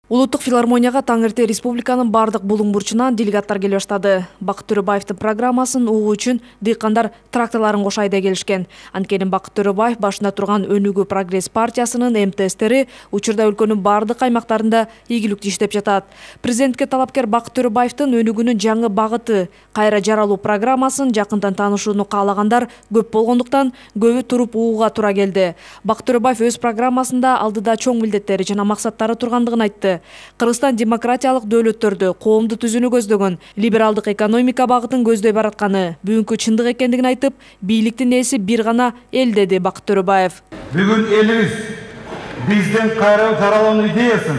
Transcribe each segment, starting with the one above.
Улуттук филармонияга таң эрте республиканын бардык булуң бурчунан делегаттар келе баштады. Бакыт Төрөбаевдин программасын угуу үчүн дыйкандар тракторларын кошайда келишкен. Анткени Бакыт Төрөбаев башында турган Өнүгүү Прогресс партиясынын МТСтери учурда өлкөнүн бардык аймактарында ийгиликтүү иштеп жатат. Президентке талапкер Бакыт Төрөбаевдин өнүгүүнүн жаңы багыты кайра жаралуу программасын жакындан таанышууну каалагандар көп болгондуктан көбү туруп угууга туура келди. Бакыт Төрөбаев өз программасында алдыда чоң милдеттери жана максаттары тургандыгын айтты. Кыргызстан демократиялык дөөлөттөрдү, коомду түзүүнү көздөгөн, либералдык экономика багытын көздөй баратканы бүгүнкү чындык экендигин айтып, бийликтин ээси бир гана эл деди Бакыт Төрөбаев. Бүгүн элибиз биздин кайра жаралуу идеясын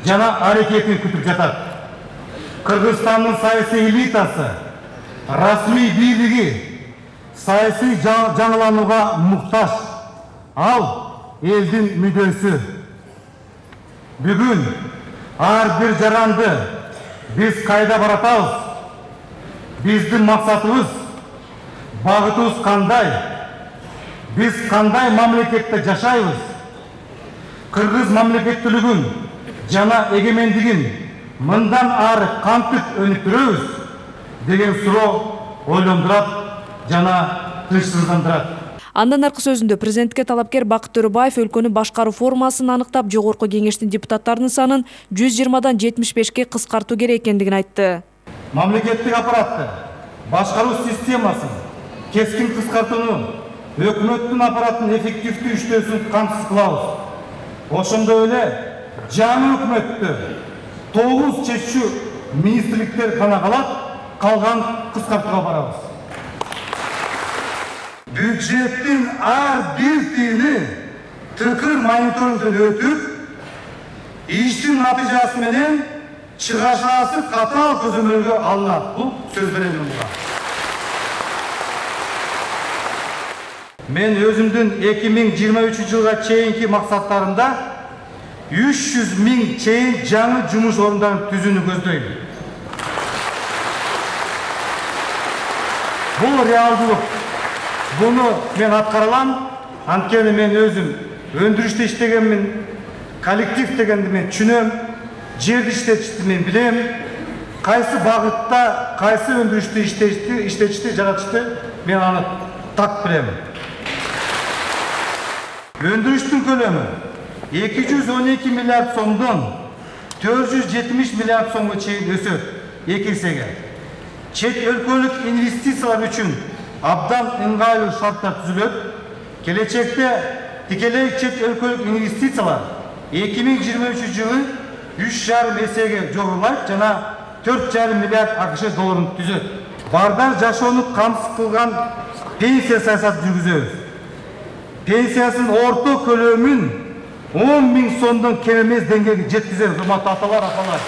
жана аракетин күтүп жатат. Кыргызстандын саясий элитасы, расмий бийлиги саясий жаңыланууга муктаж. Ал элдин мүддөсү. Бүгүн ар бир жаранды биз кайда баратабыз? Биздин максатыбыз, багытыбыз кандай? Биз кандай мамлекетте жашайбыз? Кыргыз мамлекеттүүлүгүн жана эгемендигин мындан ары кантип өнүктүрөбүз деген суроо ойлондурат жана тынчсыздандырат. Андан аркы сөзүндө президентке талапкер Бакыт Төрөбаев өлкөнүн башкаруу формасын аныктап, жогорку кеңештин депутаттарынын санын 120дан 75ке кыскартуу керек экендигин айтты. Мамлекеттик аппаратты, башкаруу системасын кескин кыскартууну, өкмөттүн аппараттын эффективдүү иштөөсүн камсыз кылабыз. Ошондой эле жаңы өкмөттү 9 чечүү министрликтер гана калат, калган кыскартууга барабыз. Бюджеттин ар бир тиини тыкыр мониторингден өтүп, иштин натыйжасы менен чыгашасы катаал көзөмөлгө алынат. Бул сөз берем буга. Мен өзүмдүн 2023 жылга чейинки максаттарымда 300 миң чейин жаңы жумуш орундарын түзүүнү көздөйм. Бул реалдуулук. Bunu men atkaralam, antkeni men özüm öndürüşte iştegenmin, kolektiv degенди men түшүнөм, жерди иштетишти мен билем, кайсы багытта, кайсы өндүрүштү иштетишти, жаратышты мен аны так билем. Өндүрүштүн көлөмү 212 миллиард сомдон 470 миллиард сомго чейин өсөт, 2 эсеге. Чет өлкөлүк инвестициялар үчүн абдан ыңгайлуу шарттар түзүлөт. Келечекте тикелей чет өлкөлүк инвестициялар 2023 жылы 3,5 эсеге жогорулайт жана 4,5 миллиард АКШ долларын түзөт. Бардан жашоону камсыз кылган пенсия саясатын жүргүзөбүз. Пенсиясынын орто көлөмүн 10 миң сомдон кем эмес деңгээлге жеткизебиз, урматтуу аталар, апалар.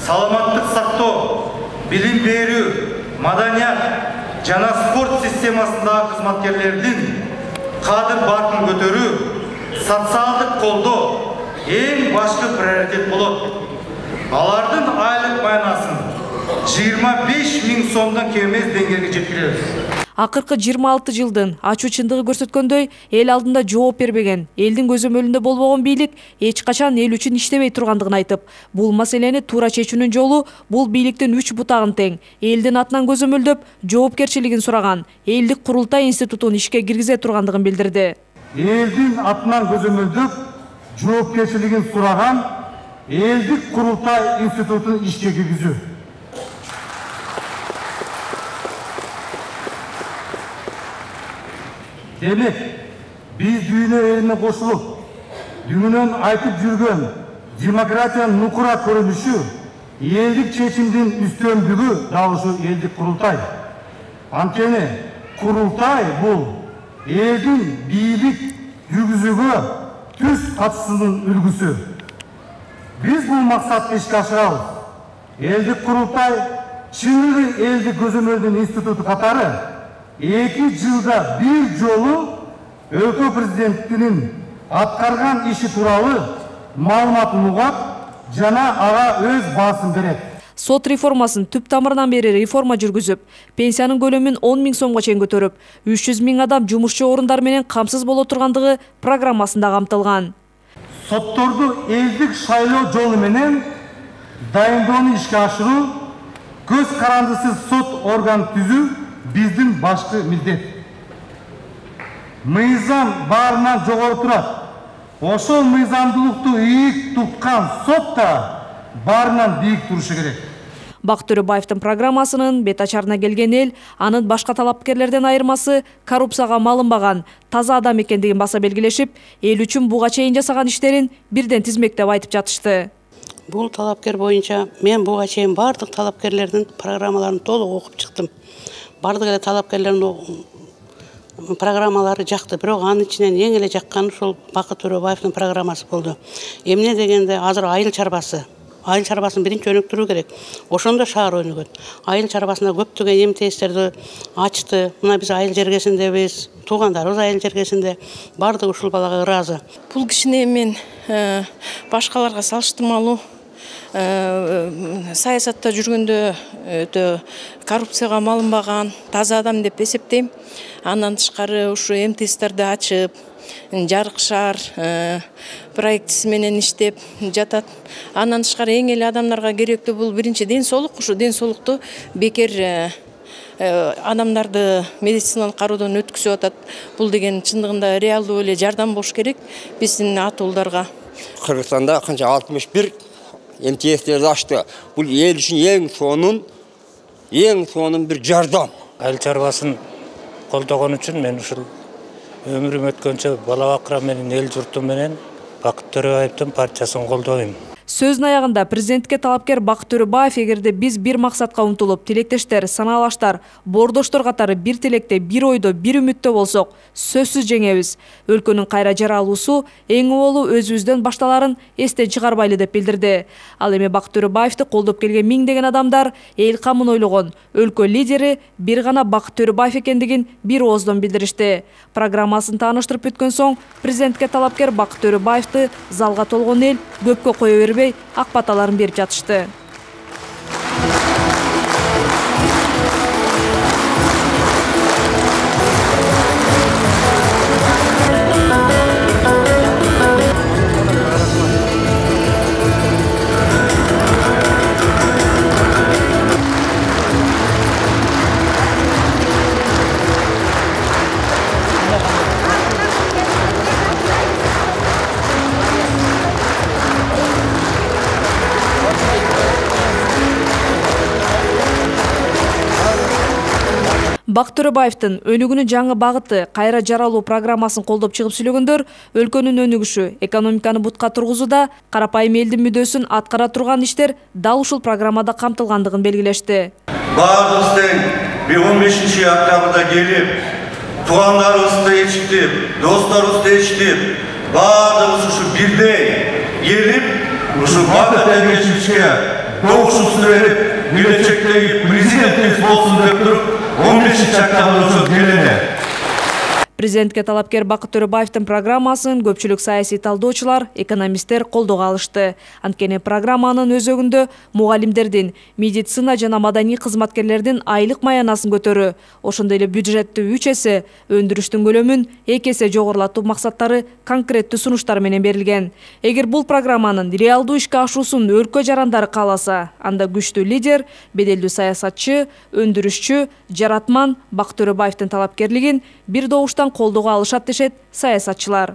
Саламаттык сактоо, билим берүү, маданият жана спорт системасындагы кызматкерлердин кадыр баркын көтөрүү, социалдык колдоо эң башкы приоритет болот. Алардын айлык майнасын 25 миң сомдон кем эмес деңгээлге жеткиребиз. Акыркы 26 жылдын ачуу чындыгы көрсөткөндөй, эл алдында жооп бербеген, элдин көзөмөлүндө болбогон бийлик эч качан эл үчүн иштебей тургандыгын айтып, бул маселени туура чечүүнүн жолу бул бийликтин 3 бутагын тең, элдин атынан көзөмөлдөп, жоопкерчилигин сураган, элдик курултай институтун ишке киргизе тургандыгын билдирди. Элдин атынан көзөмөлдөп, жоопкерчилигин сураган, элдик курултай институтун ишке киргизүү. Демек, биз дүйнө элине кошулуп, дүнүнөн айтып жүргөн демократиянын нукура көрүнүшү, элдик чечимдин үстөмдүгү дагы ушу элдик курултай. Анткени курултай бул элдин бийлик жүргүзүүгө түз катышуунун үлгүсү. Биз бул максатты ишке ашырабыз. Элдик курултай чыныгы элдик көзөмөлдүн институту катары 2 жылда бир жолу өлкө президентинин аткарган иши тууралуу маалыматын угат жана ага өз баасын берет. Сот реформасын түп тамырынан бери реформа жүргүзүп, пенсиянын көлөмүн 10 миң сомго чейин көтөрүп, 300 миң адам жумушчу орундары менен камсыз боло тургандыгы программасында камтылган. сотторду элдик шайлоо жолу менен дайындоону ишке ашыруу, көз карандысыз сот орган түзүү биздин башкы милдет. Мыйзам баарынан жогору турат. Ошол мыйзамдуулукту ийик туткан сот да баарынан бийик турушу керек. Бакыт Төрөбаевдин программасынын бет ачарына келген эл анын башка талапкерлерден айырмасы коррупцияга малынбаган, таза адам экендигин баса белгилешип, эл үчүн буга чейин жасаган иштерин бирден тизмектеп айтып жатышты. Бул талапкер боюнча мен буга чейин бардык талапкерлердин программаларын толук окуп чыктым. Бардык эле талапкерлердин программалары жакты, бирок анын ичинен эң эле жакканы ушул Бакыт Төрөбаевдин программасы болду. Эмне дегенде азыр айыл чарбасы. Айыл чарбасын биринчи өнүктүрүү керек. Ошондо шаар өнүгөт. Айыл чарбасында көптөгөн эми-тестерди ачты. Мына биз айыл жергесиндебиз, туугандарыбыз айыл жергесинде, бардык ушул балага ыраазы. Бул кишини мен башкаларга салыштырмалуу саясатта жүргөндө өтө коррупцияга малынбаган, таза адам деп эсептейм. Андан тышкары ушу эми-тестерди ачып, жарык шаар проектиси менен иштеп жатат. Андан тышкары эң эле адамдарга керектүү бул биринчи ден соолук. Ушу ден соолукту бекер адамдарды медициналык кароодон өткүзүп атат. Бул деген чындыгында реалдуу эле жардам болуш керек биздин атуулдарга. Кыргызстанда канча 61 МТСтерди ачты. Бул эл үчүн эң сонун бир жардам. Айыл чарбасын колдогон үчүн мен ушул өмүрүм өткөнчө бала бакыра менен эл журтум менен Бакыт Төрөбаевдин партиясын колдойм. Сөзүнүн аягында президентке талапкер Бакыт Төрөбаев эгерде биз бир максатка умтулуп, тилектештер, санаалаштар, боордоштор катары бир тилекте, бир ойдо, бир үмүттө болсок, сөзсүз жеңебиз. Өлкөнүн кайра жаралуусу эң оолу өзүбүздөн башталарын эстен чыгарбайлы деп билдирди. Ал эми Бакыт Төрөбаевди колдоп келген миңдеген адамдар эл камын ойлогон, өлкө лидери бир гана Бакыт Төрөбаев экендигин бир ооздон билдиришти. Программасын тааныштырып бүткөн соң президентке талапкер Бакыт Төрөбаевди залга толгон эл көпкө кое бербей ак баталарын берип жатышты. Бакыт Төрөбаевдин өнүгүүнүн жаңы багыты кайра жаралуу программасын колдоп чыгып сүйлөгөндөр өлкөнүн өнүгүшү, экономиканы бутка тургузууда карапайым элдин мүдөөсүн аткара турган иштер дал ушул программада камтылгандыгын белгилешти. Баарыбыз тең 15-октябрда келип, туугандарыбызды ээрчитип, досторубузду ээрчитип, баарыбыз ушу бирдей келип, ушу бакыт эгечибизге добушубузду берип, келечектеги президентибиз болсун деп туруп 15-октябрда келене. Президентке талапкер Бакыт Төрөбаевдин программасын көпчүлүк саясий талдоочулар, экономисттер колдого алышты. Анткени программанын өзөгүндө мугалимдердин, медицина жана маданий кызматкерлердин айлык маянасын көтөрүү, ошондой эле бюджетти 3 эсе, өндүрүштүн көлөмүн 2 эсе жогорулатуу максаттары конкреттүү сунуштар менен берилген. Эгер бул программанын реалдуу ишке ашуусун өлкө жарандары кааласа, анда күчтүү лидер, беделдүү саясатчы, өндүрүшчү, жаратман Бакыт Төрөбаевдин талапкерлигин бир добуштан колдого алышат дешет саясатчылар.